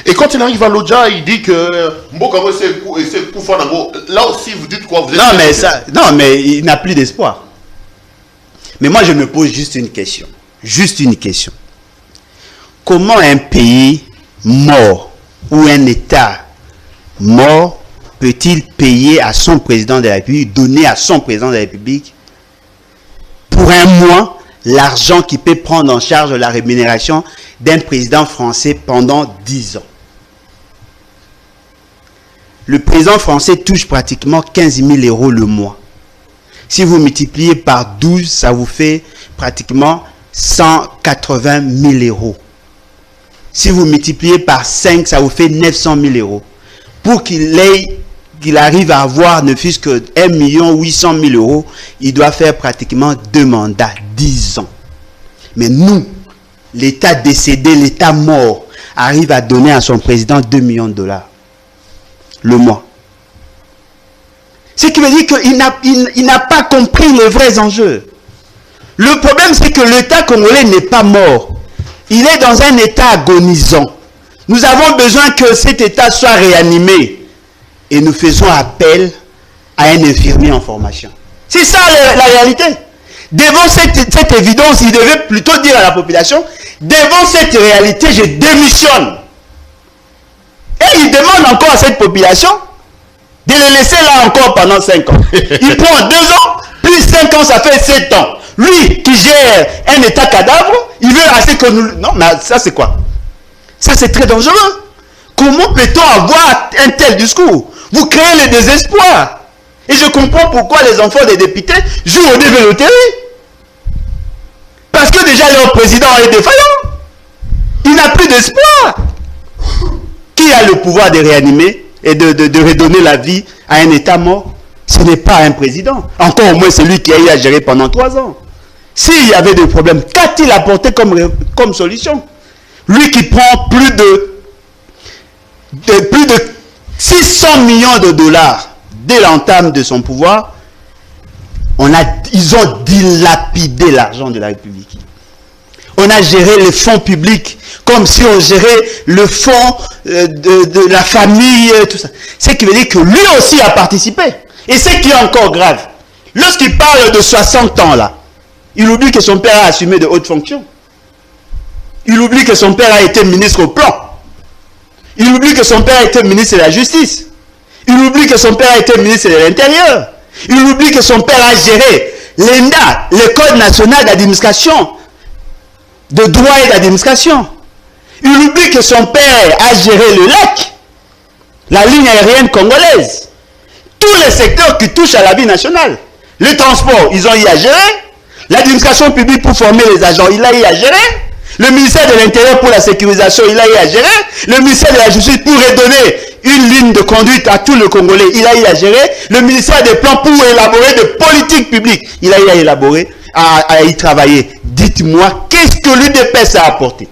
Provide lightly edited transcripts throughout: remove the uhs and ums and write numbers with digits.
Et quand il arrive à Lodja, il dit que c'est Koufa Nango. Là aussi, vous dites quoi? Vous êtes non, mais il n'a plus d'espoir. Mais moi, je me pose juste une question. Juste une question. Comment un pays mort ou un État mort peut-il payer à son président de la République, donner à son président de la République pour un mois l'argent qui peut prendre en charge la rémunération d'un président français pendant 10 ans? Le président français touche pratiquement 15 000 € le mois. Si vous multipliez par 12, ça vous fait pratiquement 180 000 €. Si vous multipliez par 5, ça vous fait 900 000 €. Pour qu'il arrive à avoir ne fût-ce que 1 800 000 €, il doit faire pratiquement 2 mandats, 10 ans. Mais nous, l'État décédé, l'État mort, arrive à donner à son président 2 millions de dollars le mois. Ce qui veut dire qu'il n'a pas compris les vrais enjeux. Le problème, c'est que l'État congolais n'est pas mort. Il est dans un état agonisant. Nous avons besoin que cet état soit réanimé. Et nous faisons appel à un infirmier en formation. C'est ça la réalité. Devant cette évidence, il devait plutôt dire à la population, devant cette réalité, je démissionne. Et il demande encore à cette population de le laisser là encore pendant 5 ans. Il prend 2 ans, plus 5 ans, ça fait 7 ans. Lui qui gère un état cadavre, il veut assez que nous... Non, mais ça c'est quoi? Ça c'est très dangereux. Comment peut-on avoir un tel discours? Vous créez le désespoir. Et je comprends pourquoi les enfants des députés jouent au développé. Parce que déjà leur président est défaillant. Il n'a plus d'espoir. Qui a le pouvoir de réanimer et de redonner la vie à un État mort? Ce n'est pas un président. Encore au moins celui qui a eu à gérer pendant 3 ans. S'il y avait des problèmes, qu'a-t-il apporté comme solution? Lui qui prend plus de 600 millions de dollars dès l'entame de son pouvoir, ils ont dilapidé l'argent de la République. On a géré les fonds publics comme si on gérait le fonds de la famille, tout ça. Ce qui veut dire que lui aussi a participé. Et ce qui est encore grave, lorsqu'il parle de 60 ans là, il oublie que son père a assumé de hautes fonctions. Il oublie que son père a été ministre au plan. Il oublie que son père a été ministre de la Justice. Il oublie que son père a été ministre de l'Intérieur. Il oublie que son père a géré l'ENDA, l'École nationale d'administration, de droit et d'administration. Il oublie que son père a géré le lac, la ligne aérienne congolaise, tous les secteurs qui touchent à la vie nationale. Le transport, ils ont eu à gérer. L'administration publique pour former les agents, il a eu à gérer. Le ministère de l'Intérieur pour la sécurisation, il a eu à gérer. Le ministère de la Justice pour redonner une ligne de conduite à tous les Congolais, il a eu à gérer. Le ministère des Plans pour élaborer des politiques publiques, il a eu à élaborer, à y travailler. Dites-moi, qu'est-ce que l'UDPS a apporté?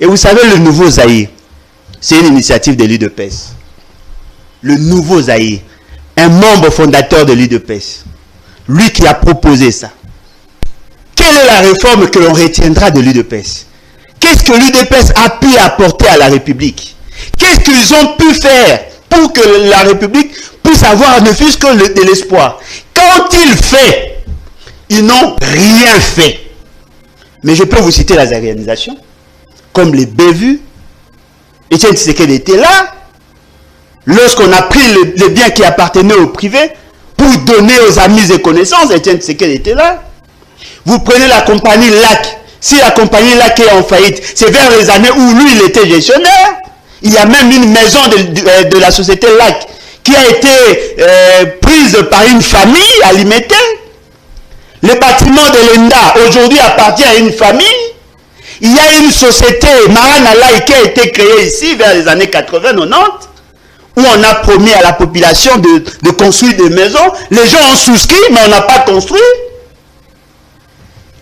Et vous savez, le nouveau Zaïre, c'est une initiative de l'UDPS. Le nouveau Zaïre, un membre fondateur de l'UDPS, lui qui a proposé ça. Quelle est la réforme que l'on retiendra de l'UDPS? Qu'est-ce que l'UDPS a pu apporter à la République? Qu'est-ce qu'ils ont pu faire pour que la République puisse avoir ne fût-ce que de l'espoir? Quand ils fait, ils n'ont rien fait. Mais je peux vous citer la réalisation, comme les bévues. Etienne Tshisekedi était là, lorsqu'on a pris les biens qui appartenaient au privé, pour donner aux amis et connaissances, Etienne Tshisekedi était là. Vous prenez la compagnie LAC. Si la compagnie LAC est en faillite, c'est vers les années où lui, il était gestionnaire. Il y a même une maison de la société LAC qui a été prise par une famille alimentée. Le bâtiment de l'ENDA, aujourd'hui, appartient à une famille. Il y a une société, Maranalai, qui a été créée ici vers les années 80-90, où on a promis à la population de construire des maisons. Les gens ont souscrit, mais on n'a pas construit.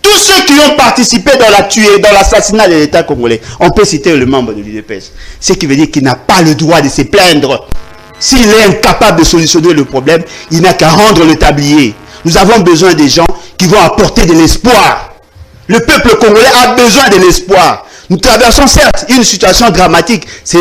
Tous ceux qui ont participé dans la tuerie, dans l'assassinat de l'État congolais, on peut citer le membre de l'UDPS. Ce qui veut dire qu'il n'a pas le droit de se plaindre. S'il est incapable de solutionner le problème, il n'a qu'à rendre le tablier. Nous avons besoin des gens qui vont apporter de l'espoir. Le peuple congolais a besoin de l'espoir. Nous traversons certes une situation dramatique. C'est